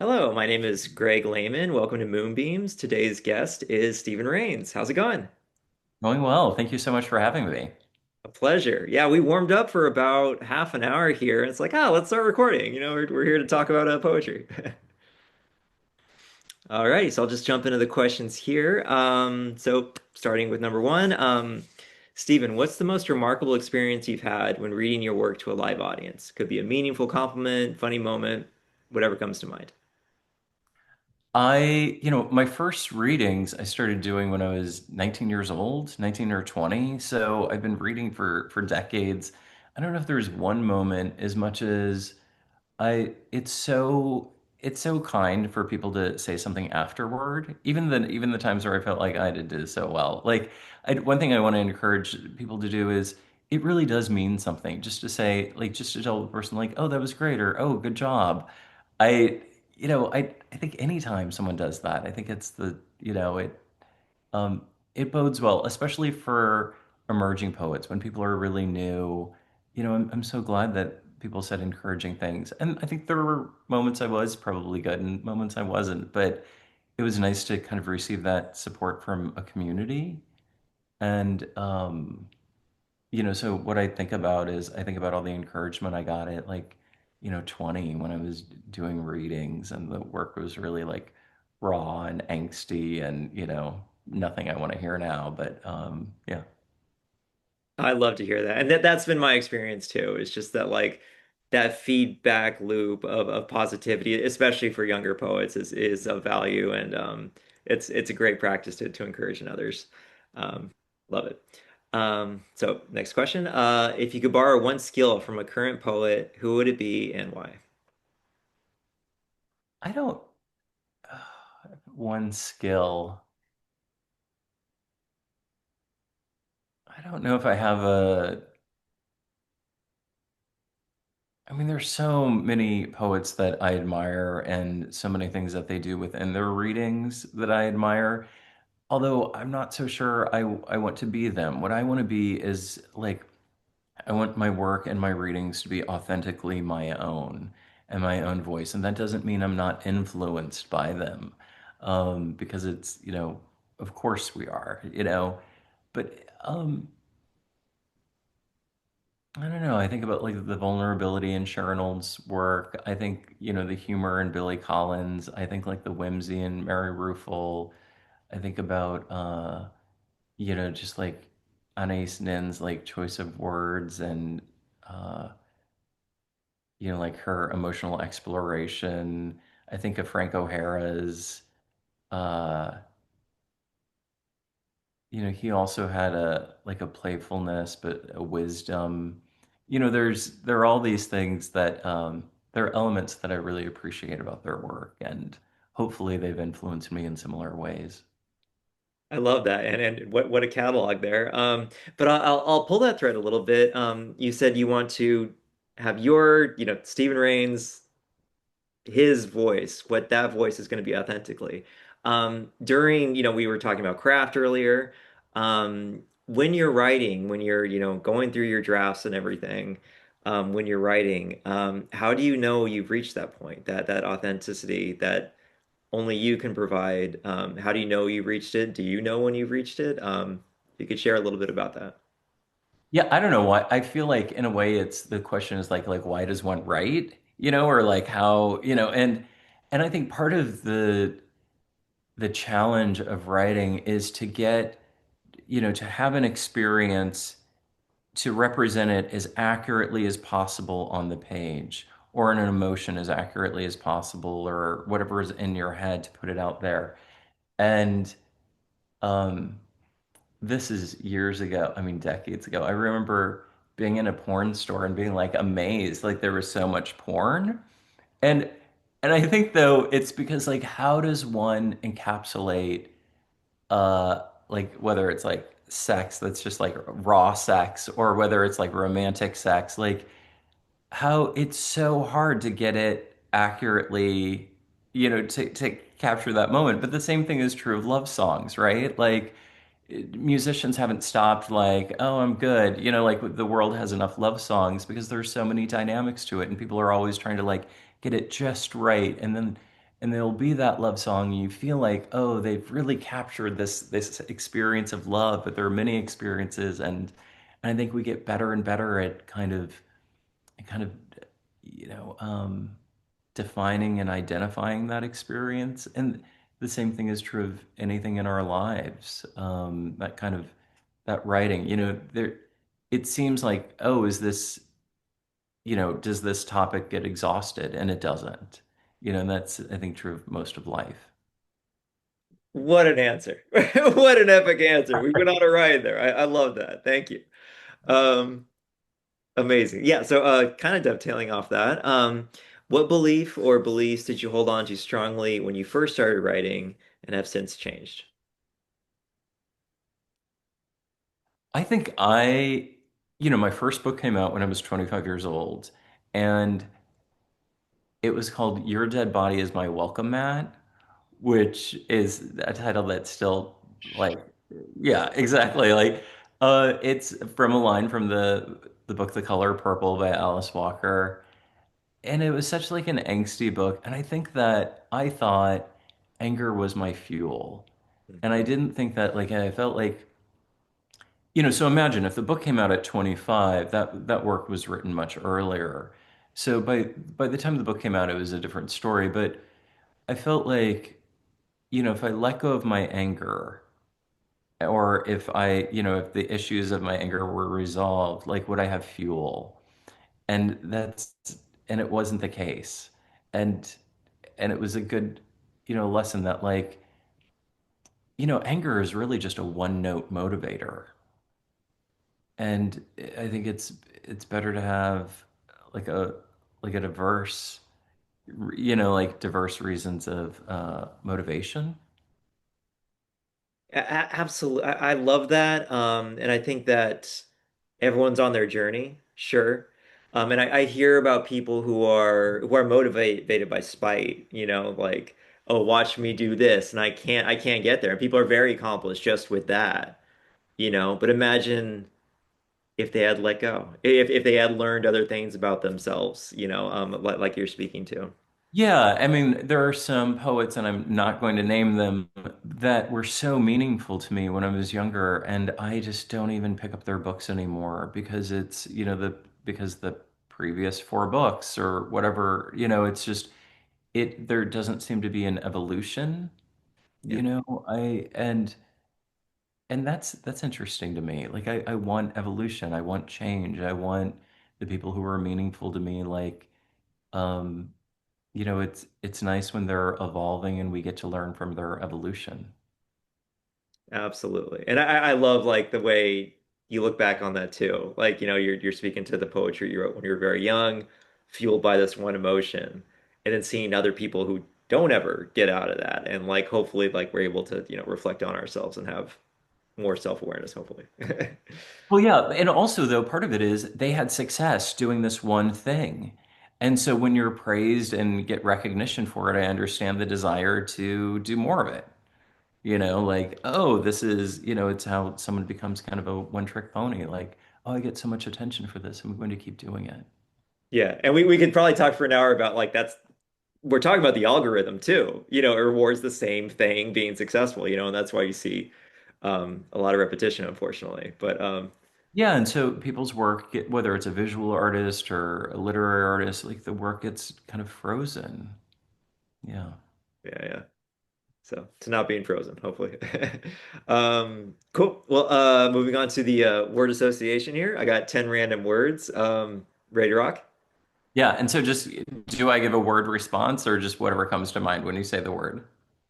Hello, my name is Greg Lehman. Welcome to Moonbeams. Today's guest is Stephen Rains. How's it going? Going well. Thank you so much for having me. A pleasure. Yeah, we warmed up for about half an hour here. And it's like, let's start recording. We're here to talk about poetry. All right, so I'll just jump into the questions here. So starting with number one, Stephen, what's the most remarkable experience you've had when reading your work to a live audience? Could be a meaningful compliment, funny moment, whatever comes to mind. My first readings I started doing when I was 19 years old, 19 or 20. So I've been reading for decades. I don't know if there's one moment as much as I it's so kind for people to say something afterward. Even the times where I felt like I did do so well. One thing I want to encourage people to do is it really does mean something just to say, like, just to tell the person, like, oh, that was great, or oh, good job. I I think anytime someone does that, I think it's um, it bodes well, especially for emerging poets when people are really new. I'm so glad that people said encouraging things. And I think there were moments I was probably good and moments I wasn't, but it was nice to kind of receive that support from a community. And, so what I think about is I think about all the encouragement I got at 20 when I was doing readings and the work was really like raw and angsty and, nothing I want to hear now. But yeah. I love to hear that. And that's been my experience too. It's just that that feedback loop of positivity, especially for younger poets, is of value and it's a great practice to encourage in others. Um, love it. So next question. If you could borrow one skill from a current poet, who would it be and why? I don't, one skill. I don't know if I have I mean, there's so many poets that I admire and so many things that they do within their readings that I admire. Although I'm not so sure I want to be them. What I want to be is like I want my work and my readings to be authentically my own and my own voice. And that doesn't mean I'm not influenced by them. Because of course we are, but I don't know. I think about like the vulnerability in Sharon Olds' work. I think, the humor in Billy Collins. I think like the whimsy in Mary Ruefle. I think about just like Anais Nin's like choice of words and uh, like her emotional exploration. I think of Frank O'Hara's uh, he also had a playfulness, but a wisdom. There are all these things that there are elements that I really appreciate about their work, and hopefully they've influenced me in similar ways. I love that, and what a catalog there. But I'll pull that thread a little bit. You said you want to have your, Stephen Rains, his voice, what that voice is going to be authentically. During, we were talking about craft earlier. When you're writing, when you're, going through your drafts and everything, when you're writing, how do you know you've reached that point, that authenticity that only you can provide? How do you know you've reached it? Do you know when you've reached it? If you could share a little bit about that. Yeah, I don't know why. I feel like in a way it's the question is like why does one write? Or like how, and I think part of the challenge of writing is to get, to have an experience to represent it as accurately as possible on the page or in an emotion as accurately as possible or whatever is in your head to put it out there. And um, this is years ago, I mean, decades ago. I remember being in a porn store and being like amazed, like there was so much porn. And and I think though it's because like how does one encapsulate like whether it's like sex that's just like raw sex or whether it's like romantic sex, like how it's so hard to get it accurately, to capture that moment. But the same thing is true of love songs, right? Like musicians haven't stopped like, oh, I'm good. Like the world has enough love songs because there's so many dynamics to it and people are always trying to like get it just right. And then and there'll be that love song. And you feel like, oh, they've really captured this experience of love, but there are many experiences, and I think we get better and better at kind of, you know, defining and identifying that experience. And the same thing is true of anything in our lives. That kind of that writing, there, it seems like, oh, is this, does this topic get exhausted? And it doesn't. And that's, I think, true of most of life. What an answer. What an epic answer. We went on a ride there. I love that. Thank you. Um, Amazing. Yeah, so kind of dovetailing off that, what belief or beliefs did you hold on to strongly when you first started writing and have since changed? I think my first book came out when I was 25 years old, and it was called Your Dead Body is My Welcome Mat, which is a title that's still like, yeah, exactly. Like, it's from a line from the book The Color Purple by Alice Walker. And it was such like an angsty book. And I think that I thought anger was my fuel. And I didn't think that like I felt like, so imagine if the book came out at 25, that work was written much earlier. So by the time the book came out, it was a different story. But I felt like, if I let go of my anger, or if if the issues of my anger were resolved, like would I have fuel? And and it wasn't the case. And and it was a good, lesson that like, anger is really just a one note motivator. And I think it's better to have like a diverse, like diverse reasons of motivation. Absolutely. I love that. And I think that everyone's on their journey, sure. And I hear about people who are motivated by spite, like, oh, watch me do this, and I can't get there. And people are very accomplished just with that, But imagine if they had let go, if they had learned other things about themselves, like you're speaking to. Yeah, I mean, there are some poets, and I'm not going to name them, that were so meaningful to me when I was younger, and I just don't even pick up their books anymore because because the previous four books or whatever, it's just there doesn't seem to be an evolution, Yeah, and that's interesting to me. Like I want evolution, I want change, I want the people who are meaningful to me, like um it's nice when they're evolving and we get to learn from their evolution. absolutely. And I love like the way you look back on that too. Like, you're speaking to the poetry you wrote when you were very young, fueled by this one emotion, and then seeing other people who don't ever get out of that. And like hopefully like we're able to, reflect on ourselves and have more self-awareness, hopefully. Well, yeah, and also though part of it is they had success doing this one thing. And so when you're praised and get recognition for it, I understand the desire to do more of it. Like, oh, this is, it's how someone becomes kind of a one-trick pony. Like, oh, I get so much attention for this. I'm going to keep doing it. Yeah, and we could probably talk for an hour about like that's we're talking about the algorithm too. It rewards the same thing being successful, and that's why you see a lot of repetition, unfortunately. But Yeah, and so people's work, whether it's a visual artist or a literary artist, like the work gets kind of frozen. Yeah. yeah, yeah. So to not being frozen, hopefully. Cool. Well, moving on to the word association here. I got 10 random words. Ready to rock? Yeah, and so just do I give a word response or just whatever comes to mind when you say the word?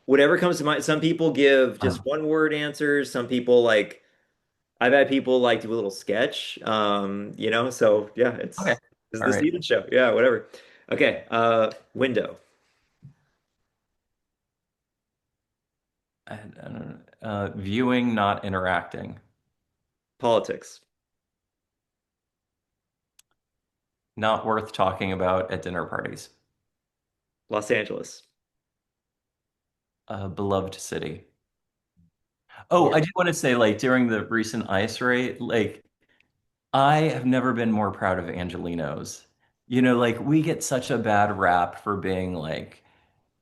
Whatever comes to mind. Some people give just Um, one word answers. Some people like I've had people like do a little sketch. So yeah, okay. it's All the right. Steven show. Yeah, whatever. Okay, window, I don't know. Viewing, not interacting. politics, Not worth talking about at dinner parties. Los Angeles, Beloved city. Oh, I war. do want to say, like, during the recent ice raid, like, I have never been more proud of Angelinos. Like, we get such a bad rap for being like,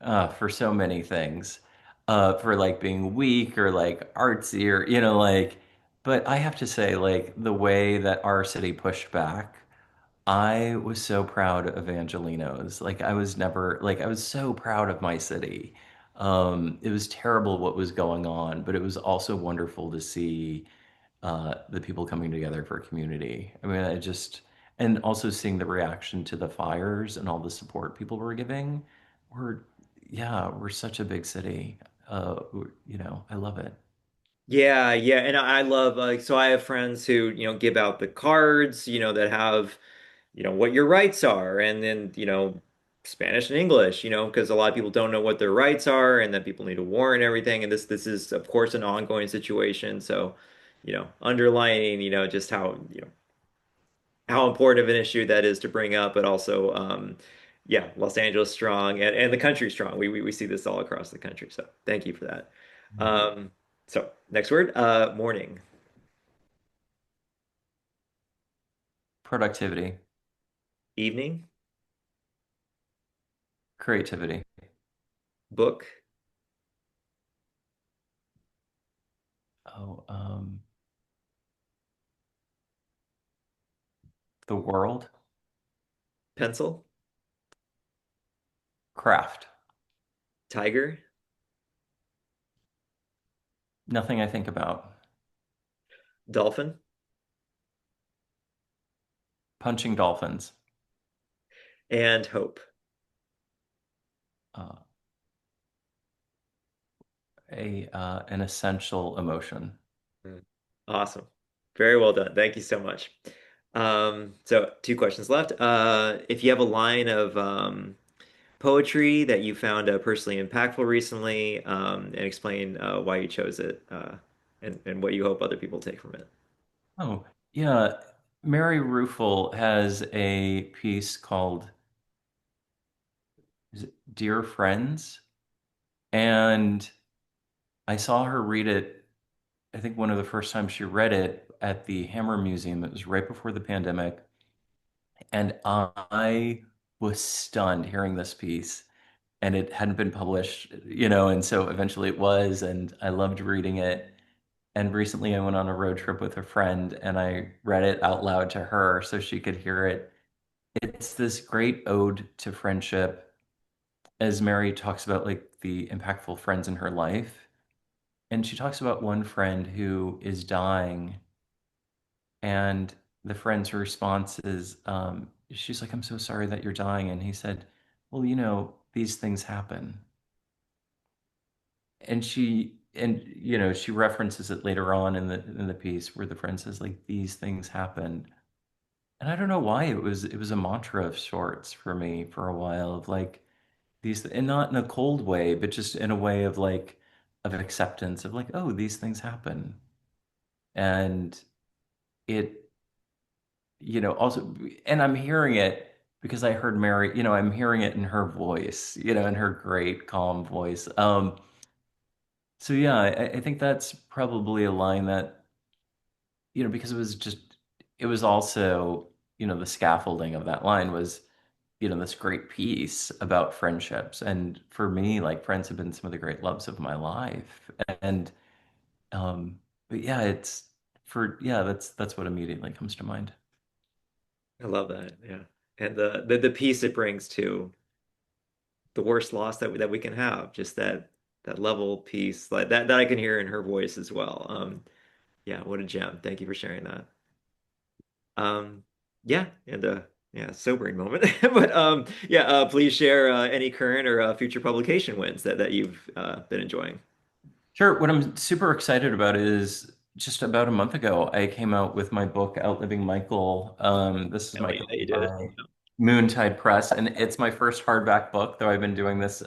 for so many things, for like being weak or like artsy or, but I have to say, like, the way that our city pushed back, I was so proud of Angelinos. Like, I was never, like, I was so proud of my city. It was terrible what was going on, but it was also wonderful to see the people coming together for community. I mean, and also seeing the reaction to the fires and all the support people were giving. We're, yeah, we're such a big city. I love it. Yeah, yeah, and I love like so I have friends who, give out the cards, that have, what your rights are, and then, Spanish and English, because a lot of people don't know what their rights are, and that people need a war and everything, and this is of course an ongoing situation. So, underlining, just how important of an issue that is to bring up, but also, yeah, Los Angeles strong and the country strong. We see this all across the country. So thank you for that. So next word, morning, Productivity, evening, creativity. book, Oh, the world, pencil, craft. tiger, Nothing I think about. dolphin, Punching dolphins. and hope. Uh, an essential emotion. Mm. Awesome. Very well done. Thank you so much. So two questions left. If you have a line of poetry that you found personally impactful recently, and explain why you chose it, and what you hope other people take from it. Oh, yeah. Mary Ruefle has a piece called, is it Dear Friends? And I saw her read it, I think one of the first times she read it at the Hammer Museum. It was right before the pandemic. And I was stunned hearing this piece. And it hadn't been published, and so eventually it was, and I loved reading it. And recently I went on a road trip with a friend and I read it out loud to her so she could hear it. It's this great ode to friendship as Mary talks about like the impactful friends in her life. And she talks about one friend who is dying, and the friend's response is, she's like, "I'm so sorry that you're dying." And he said, "Well, these things happen." And she references it later on in the piece where the friend says like these things happen. And I don't know why it was a mantra of sorts for me for a while of like these, and not in a cold way, but just in a way of like of acceptance of like, oh, these things happen. And it, also, and I'm hearing it because I heard Mary, I'm hearing it in her voice, in her great calm voice. So yeah, I think that's probably a line that, because it was also, the scaffolding of that line was, this great piece about friendships. And for me, like friends have been some of the great loves of my life. And um, but yeah, that's what immediately comes to mind. I love that. Yeah. And the peace it brings to the worst loss that we can have, just that level of peace like that I can hear in her voice as well. Yeah, what a gem. Thank you for sharing that. Um, yeah, and yeah, sobering moment. But yeah, please share any current or future publication wins that you've been enjoying. Sure. What I'm super excited about is just about a month ago, I came out with my book, Outliving Michael. This is Oh my yeah, you did. by Moontide Press, and it's my first hardback book, though I've been doing this.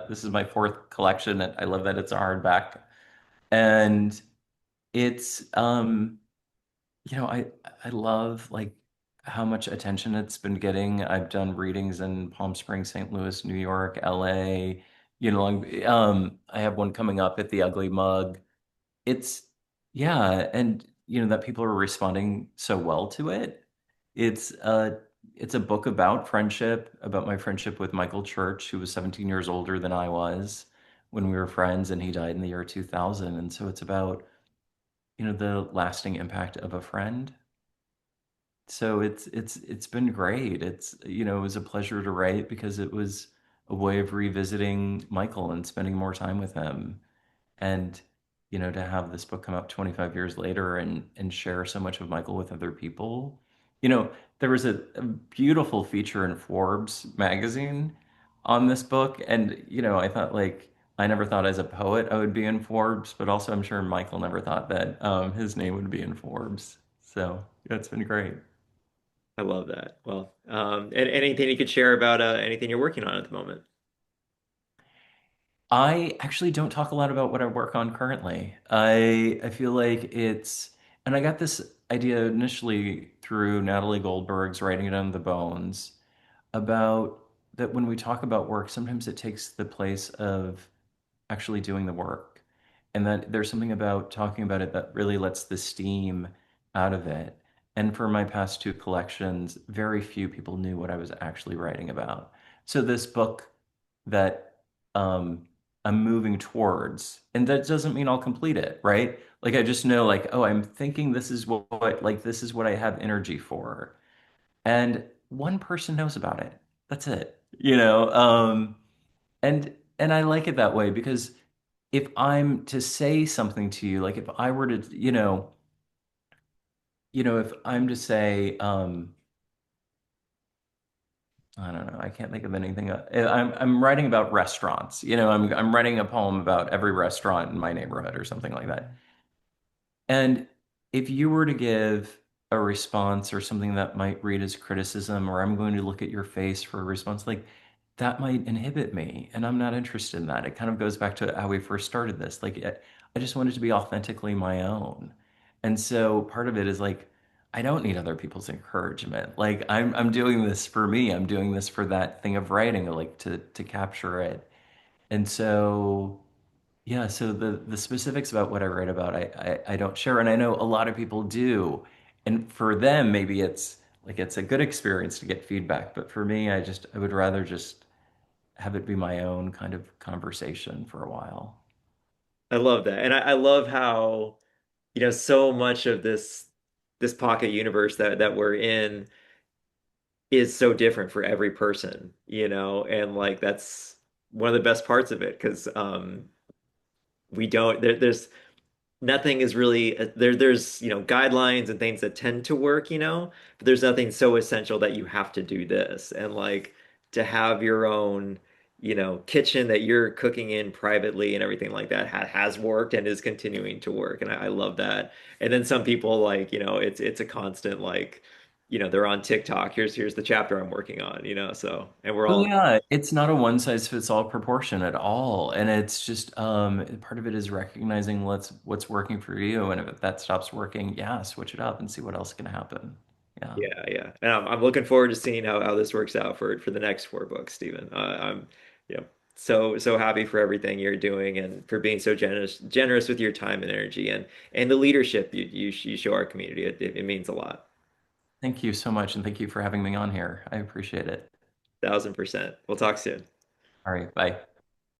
This is my fourth collection, and I love that it's a hardback. And it's, I love like how much attention it's been getting. I've done readings in Palm Springs, St. Louis, New York, LA. I have one coming up at the Ugly Mug. It's yeah, and that people are responding so well to it. It's it's a book about friendship, about my friendship with Michael Church, who was 17 years older than I was when we were friends, and he died in the year 2000. And so it's about, the lasting impact of a friend. So it's been great. It was a pleasure to write because it was a way of revisiting Michael and spending more time with him. And to have this book come out 25 years later and share so much of Michael with other people. There was a beautiful feature in Forbes magazine on this book, and I thought, like, I never thought as a poet I would be in Forbes, but also I'm sure Michael never thought that his name would be in Forbes. So yeah, it's been great. I love that. Well, and anything you could share about anything you're working on at the moment? I actually don't talk a lot about what I work on currently. I feel like and I got this idea initially through Natalie Goldberg's Writing It on the Bones, about that when we talk about work, sometimes it takes the place of actually doing the work. And that there's something about talking about it that really lets the steam out of it. And for my past two collections, very few people knew what I was actually writing about. So this book that I'm moving towards, and that doesn't mean I'll complete it, right? Like I just know, like, oh, I'm thinking this is like this is what I have energy for. And one person knows about it. That's it. And I like it that way because if I'm to say something to you, like if I were to, if I'm to say, I don't know, I can't think of anything. I'm writing about restaurants. I'm writing a poem about every restaurant in my neighborhood or something like that. And if you were to give a response or something that might read as criticism, or I'm going to look at your face for a response, like that might inhibit me. And I'm not interested in that. It kind of goes back to how we first started this. Like, I just wanted to be authentically my own. And so part of it is like, I don't need other people's encouragement. Like I'm doing this for me. I'm doing this for that thing of writing, like to capture it. And so yeah, so the specifics about what I write about, I don't share, and I know a lot of people do. And for them, maybe it's a good experience to get feedback, but for me, I would rather just have it be my own kind of conversation for a while. I love that. And I love how, so much of this pocket universe that we're in is so different for every person, and like that's one of the best parts of it because we don't there's nothing is really there's guidelines and things that tend to work, but there's nothing so essential that you have to do this. And like to have your own kitchen that you're cooking in privately and everything like that has worked and is continuing to work, and I love that. And then some people, like, it's a constant, like, they're on TikTok, here's the chapter I'm working on, so, and we're Oh all. yeah, it's not a one size fits all proportion at all. And it's just part of it is recognizing what's working for you. And if that stops working, yeah, switch it up and see what else can happen. Yeah. Yeah, yeah. And I'm looking forward to seeing how this works out for the next four books, Stephen. I'm, you know, so happy for everything you're doing and for being so generous with your time and energy and the leadership you show our community. It means a lot. Thank you so much, and thank you for having me on here. I appreciate it. 1,000%. We'll talk soon. All right, bye.